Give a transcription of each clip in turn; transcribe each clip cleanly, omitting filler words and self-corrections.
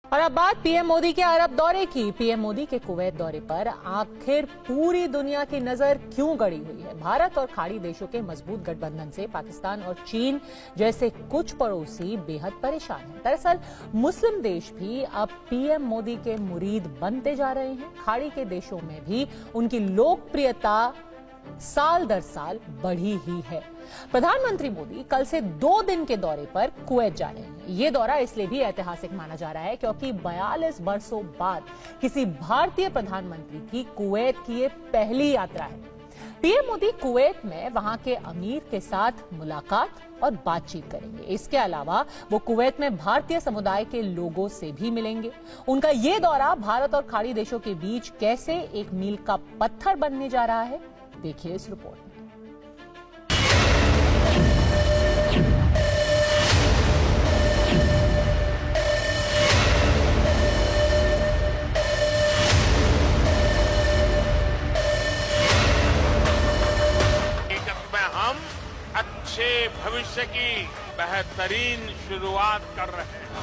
और अब बात पीएम मोदी के अरब दौरे की। पीएम मोदी के कुवैत दौरे पर आखिर पूरी दुनिया की नजर क्यों गड़ी हुई है? भारत और खाड़ी देशों के मजबूत गठबंधन से पाकिस्तान और चीन जैसे कुछ पड़ोसी बेहद परेशान हैं। दरअसल मुस्लिम देश भी अब पीएम मोदी के मुरीद बनते जा रहे हैं। खाड़ी के देशों में भी उनकी लोकप्रियता साल दर साल बढ़ी ही है। प्रधानमंत्री मोदी कल से 2 दिन के दौरे पर कुवैत जा रहे हैं। ये दौरा इसलिए भी ऐतिहासिक माना जा रहा है क्योंकि 42 वर्षों बाद किसी भारतीय प्रधानमंत्री की कुवैत की ये पहली यात्रा है। पीएम मोदी कुवैत में वहां के अमीर के साथ मुलाकात और बातचीत करेंगे। इसके अलावा वो कुवैत में भारतीय समुदाय के लोगों से भी मिलेंगे। उनका ये दौरा भारत और खाड़ी देशों के बीच कैसे एक मील का पत्थर बनने जा रहा है, देखिए इस रिपोर्ट में। हम अच्छे भविष्य की बेहतरीन शुरुआत कर रहे हैं।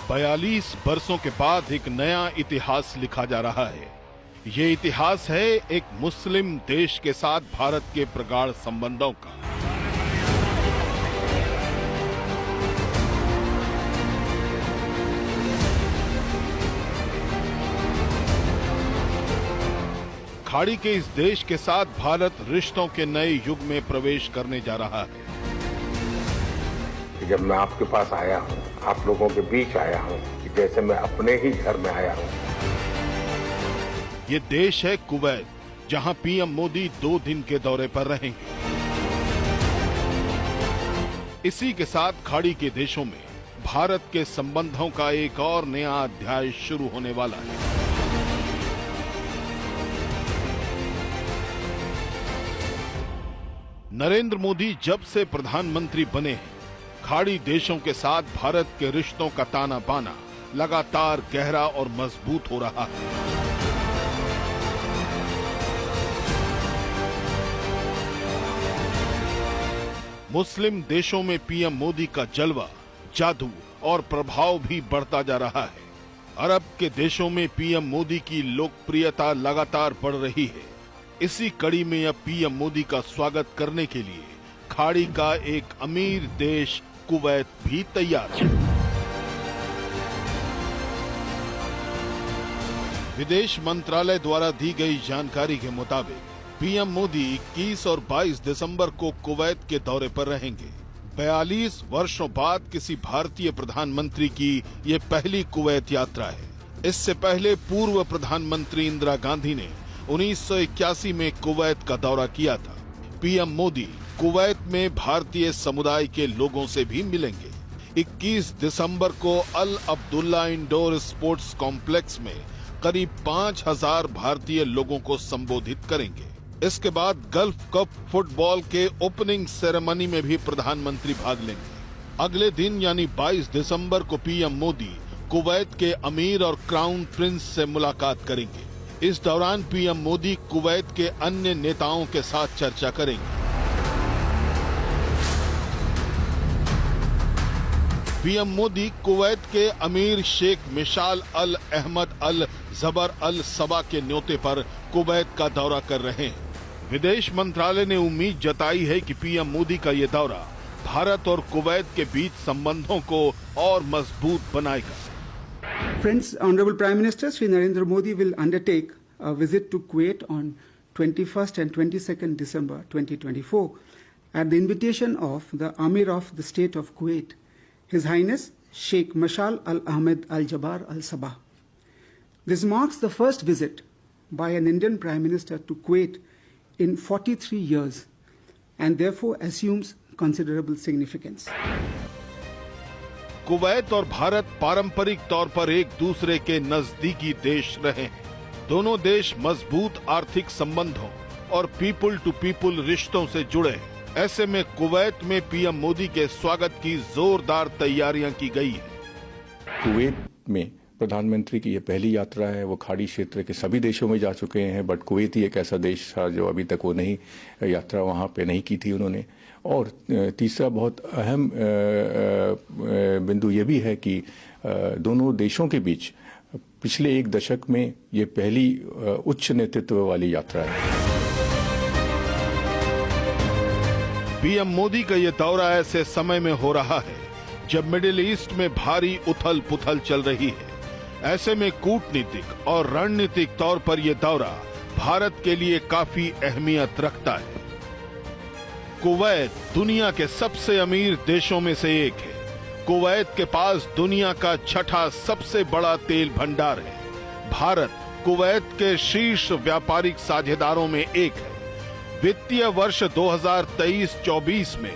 42 बरसों के बाद एक नया इतिहास लिखा जा रहा है। ये इतिहास है एक मुस्लिम देश के साथ भारत के प्रगाढ़ संबंधों का। खाड़ी के इस देश के साथ भारत रिश्तों के नए युग में प्रवेश करने जा रहा है। जब मैं आपके पास आया हूं, आप लोगों के बीच आया हूं, कि जैसे मैं अपने ही घर में आया हूं। ये देश है कुवैत, जहां पीएम मोदी 2 दिन के दौरे पर रहेंगे। इसी के साथ खाड़ी के देशों में भारत के संबंधों का एक और नया अध्याय शुरू होने वाला है। नरेंद्र मोदी जब से प्रधानमंत्री बने हैं, खाड़ी देशों के साथ भारत के रिश्तों का ताना बाना लगातार गहरा और मजबूत हो रहा है। मुस्लिम देशों में पीएम मोदी का जलवा, जादू और प्रभाव भी बढ़ता जा रहा है। अरब के देशों में पीएम मोदी की लोकप्रियता लगातार बढ़ रही है। इसी कड़ी में अब पीएम मोदी का स्वागत करने के लिए खाड़ी का एक अमीर देश कुवैत भी तैयार है। विदेश मंत्रालय द्वारा दी गई जानकारी के मुताबिक पीएम मोदी 21 और 22 दिसंबर को कुवैत के दौरे पर रहेंगे। 42 वर्षों बाद किसी भारतीय प्रधानमंत्री की ये पहली कुवैत यात्रा है। इससे पहले पूर्व प्रधानमंत्री इंदिरा गांधी ने 1981 में कुवैत का दौरा किया था। पीएम मोदी कुवैत में भारतीय समुदाय के लोगों से भी मिलेंगे। 21 दिसंबर को अल अब्दुल्ला इंडोर स्पोर्ट्स कॉम्प्लेक्स में करीब 5000 भारतीय लोगों को संबोधित करेंगे। इसके बाद गल्फ कप फुटबॉल के ओपनिंग सेरेमनी में भी प्रधानमंत्री भाग लेंगे। अगले दिन यानी 22 दिसंबर को पीएम मोदी कुवैत के अमीर और क्राउन प्रिंस से मुलाकात करेंगे। इस दौरान पीएम मोदी कुवैत के अन्य नेताओं के साथ चर्चा करेंगे। पीएम मोदी कुवैत के अमीर शेख मिशाल अल अहमद अल जबर अल सबा के न्योते पर कुवैत का दौरा कर रहे हैं। विदेश मंत्रालय ने उम्मीद जताई है कि पीएम मोदी का ये दौरा भारत और कुवैत के बीच संबंधों को और मजबूत बनाएगा। Friends, Honorable Prime Minister Sri Narendra Modi will undertake a visit to Kuwait on 21st and 22nd December 2024 at the invitation of the Amir of the State of Kuwait, His Highness Sheikh Mashal Al Ahmed Al Jabar Al Sabah. This marks the first visit by an Indian Prime Minister to Kuwait in 43 years and therefore assumes considerable significance. Kuwait और भारत पारंपरिक तौर पर एक दूसरे के नजदीकी देश रहे हैं। दोनों देश मजबूत आर्थिक संबंधों और पीपुल टू पीपुल रिश्तों से जुड़े हैं। ऐसे में कुवैत में पीएम मोदी के स्वागत की जोरदार तैयारियां की गई है। कुवैत में प्रधानमंत्री की ये पहली यात्रा है। वो खाड़ी क्षेत्र के सभी देशों में जा चुके हैं, बट कुवैत ही एक ऐसा देश था जो अभी तक वो नहीं यात्रा वहाँ पे नहीं की थी उन्होंने। और तीसरा बहुत अहम बिंदु ये भी है कि दोनों देशों के बीच पिछले एक दशक में ये पहली उच्च नेतृत्व वाली यात्रा है। पीएम मोदी का ये दौरा ऐसे समय में हो रहा है जब मिडिल ईस्ट में भारी उथल पुथल चल रही है। ऐसे में कूटनीतिक और रणनीतिक तौर पर यह दौरा भारत के लिए काफी अहमियत रखता है। कुवैत दुनिया के सबसे अमीर देशों में से एक है। कुवैत के पास दुनिया का छठा सबसे बड़ा तेल भंडार है। भारत कुवैत के शीर्ष व्यापारिक साझेदारों में एक है। वित्तीय वर्ष 2023-24 में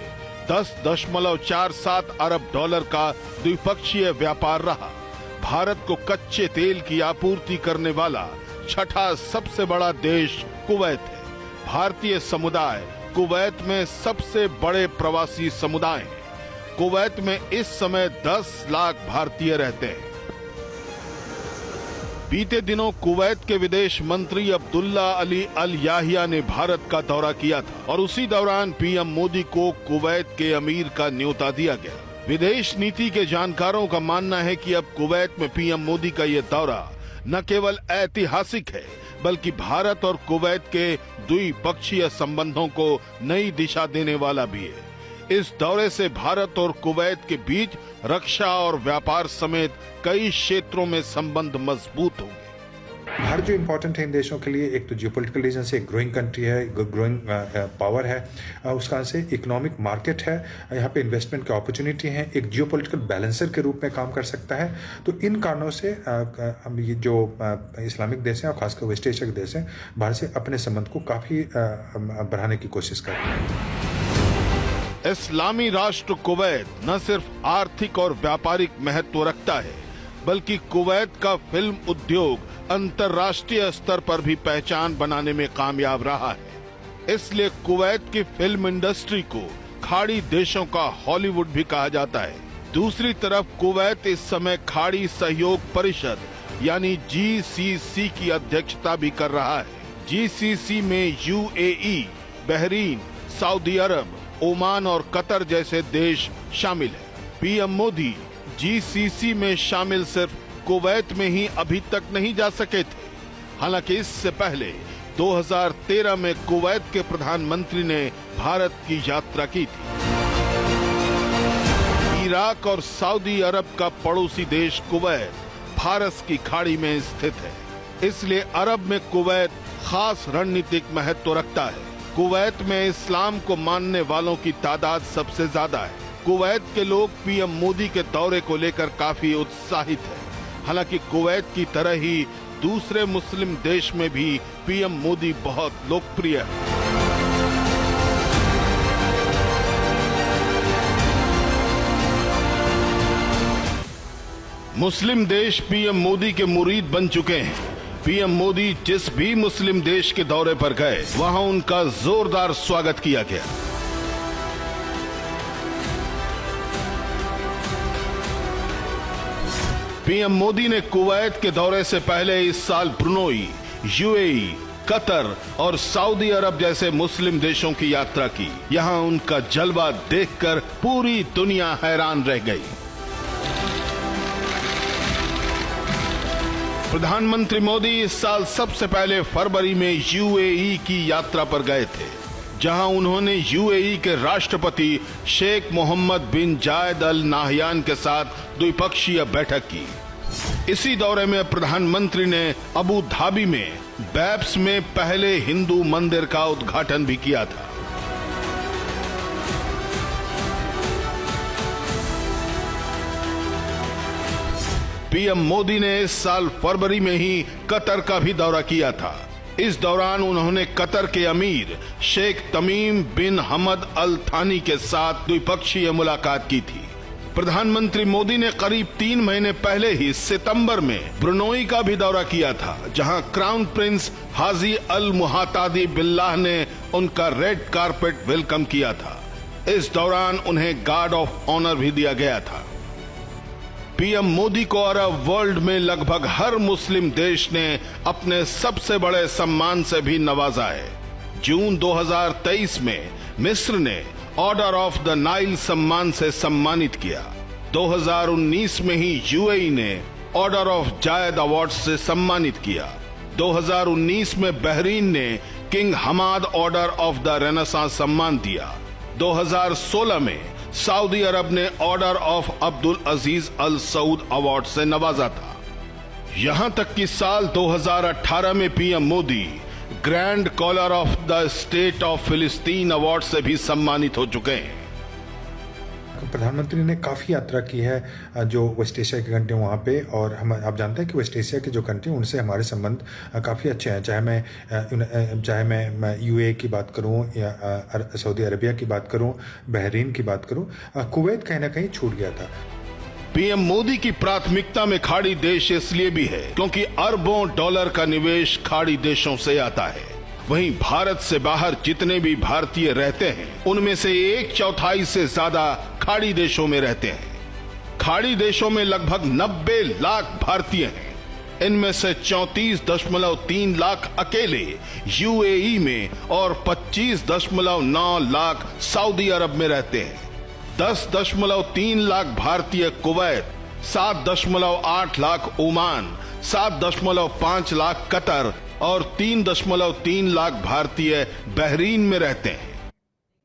10.47 अरब डॉलर का द्विपक्षीय व्यापार रहा। भारत को कच्चे तेल की आपूर्ति करने वाला छठा सबसे बड़ा देश कुवैत है। भारतीय समुदाय कुवैत में सबसे बड़े प्रवासी समुदाय हैं। कुवैत में इस समय 10 लाख भारतीय रहते हैं। बीते दिनों कुवैत के विदेश मंत्री अब्दुल्ला अली अल याहिया ने भारत का दौरा किया था और उसी दौरान पीएम मोदी को कुवैत के अमीर का न्योता दिया गया। विदेश नीति के जानकारों का मानना है कि अब कुवैत में पीएम मोदी का ये दौरा न केवल ऐतिहासिक है बल्कि भारत और कुवैत के द्विपक्षीय संबंधों को नई दिशा देने वाला भी है। इस दौरे से भारत और कुवैत के बीच रक्षा और व्यापार समेत कई क्षेत्रों में संबंध मजबूत होंगे। भारत जो इम्पोर्टेंट है इन देशों के लिए, एक तो जियोपॉलिटिकल रीजन से एक ग्रोइंग कंट्री है, ग्रोइंग पावर है, उसका से इकोनॉमिक मार्केट है, यहाँ पे इन्वेस्टमेंट की अपॉर्चुनिटी है, एक जियोपॉलिटिकल बैलेंसर के रूप में काम कर सकता है। तो इन कारणों से ये जो इस्लामिक देश हैं और खासकर वेस्ट एशिया के देश हैं, भारत से अपने संबंध को काफ़ी बढ़ाने की कोशिश कर रहे हैं। इस्लामी राष्ट्र कुवैत न सिर्फ आर्थिक और व्यापारिक महत्व रखता है बल्कि कुवैत का फिल्म उद्योग अंतर्राष्ट्रीय स्तर पर भी पहचान बनाने में कामयाब रहा है। इसलिए कुवैत की फिल्म इंडस्ट्री को खाड़ी देशों का हॉलीवुड भी कहा जाता है। दूसरी तरफ कुवैत इस समय खाड़ी सहयोग परिषद यानी GCC की अध्यक्षता भी कर रहा है। GCC में UAE, बहरीन, सऊदी अरब, ओमान और कतर जैसे देश शामिल हैं। पीएम मोदी GCC में शामिल सिर्फ कुवैत में ही अभी तक नहीं जा सके थे। हालांकि इससे पहले 2013 में कुवैत के प्रधानमंत्री ने भारत की यात्रा की थी। इराक और सऊदी अरब का पड़ोसी देश कुवैत फारस की खाड़ी में स्थित है, इसलिए अरब में कुवैत खास रणनीतिक महत्व रखता है। कुवैत में इस्लाम को मानने वालों की तादाद सबसे ज्यादा है। कुवैत के लोग पीएम मोदी के दौरे को लेकर काफी उत्साहित हैं। हालांकि कुवैत की तरह ही दूसरे मुस्लिम देश में भी पीएम मोदी बहुत लोकप्रिय है। मुस्लिम देश पीएम मोदी के मुरीद बन चुके हैं। पीएम मोदी जिस भी मुस्लिम देश के दौरे पर गए वहां उनका जोरदार स्वागत किया गया। पीएम मोदी ने कुवैत के दौरे से पहले इस साल ब्रुनोई, UAE, कतर और सऊदी अरब जैसे मुस्लिम देशों की यात्रा की। यहां उनका जलवा देखकर पूरी दुनिया हैरान रह गई। प्रधानमंत्री मोदी इस साल सबसे पहले फरवरी में UAE की यात्रा पर गए थे, जहां उन्होंने UAE के राष्ट्रपति शेख मोहम्मद बिन जायद अल नाहयान के साथ द्विपक्षीय बैठक की। इसी दौरे में प्रधानमंत्री ने अबू धाबी में बैप्स में पहले हिंदू मंदिर का उद्घाटन भी किया था। पीएम मोदी ने इस साल फरवरी में ही कतर का भी दौरा किया था। इस दौरान उन्होंने कतर के अमीर शेख तमीम बिन हमद अल थानी के साथ द्विपक्षीय मुलाकात की थी। प्रधानमंत्री मोदी ने करीब 3 महीने पहले ही सितंबर में ब्रुनोई का भी दौरा किया था, जहां क्राउन प्रिंस हाजी अल मुहातादी बिल्लाह ने उनका रेड कारपेट वेलकम किया था। इस दौरान उन्हें गार्ड ऑफ ऑनर भी दिया गया था। पीएम मोदी को अरब वर्ल्ड में लगभग हर मुस्लिम देश ने अपने सबसे बड़े सम्मान से भी नवाजा है। जून 2023 में मिस्र ने ऑर्डर ऑफ द नाइल सम्मान से सम्मानित किया। 2019 में ही यूएई ने ऑर्डर ऑफ जायद अवार्ड से सम्मानित किया। 2019 में बहरीन ने king Hamad order of the renaissance सम्मान दिया। 2016 में सऊदी अरब ने order of Abdul Aziz al Saud award से नवाजा था। यहां तक कि साल 2018 में PM Modi grand collar of the state of Palestine award से भी सम्मानित हो चुके हैं। प्रधानमंत्री ने काफ़ी यात्रा की है जो वेस्ट एशिया के कंट्री वहाँ पे, और हम आप जानते हैं कि वेस्ट एशिया के जो कंट्री उनसे हमारे संबंध काफ़ी अच्छे हैं। चाहे मैं यूएई की बात करूँ या सऊदी अरबिया की बात करूँ, बहरीन की बात करूँ, कुवैत कहीं ना कहीं छूट गया था। पीएम मोदी की प्राथमिकता में खाड़ी देश इसलिए भी है क्योंकि अरबों डॉलर का निवेश खाड़ी देशों से आता है। वहीं भारत से बाहर जितने भी भारतीय रहते हैं उनमें से 1/4 से ज्यादा खाड़ी देशों में रहते हैं। खाड़ी देशों में लगभग 90 लाख भारतीय हैं। इनमें से 34.3 लाख अकेले यूएई में और 25.9 लाख सऊदी अरब में रहते हैं। 10.3 लाख भारतीय Kuwait, 7.8 lakh Oman, 7.5 lakh Qatar और 3.3 लाख भारतीय बहरीन में रहते हैं।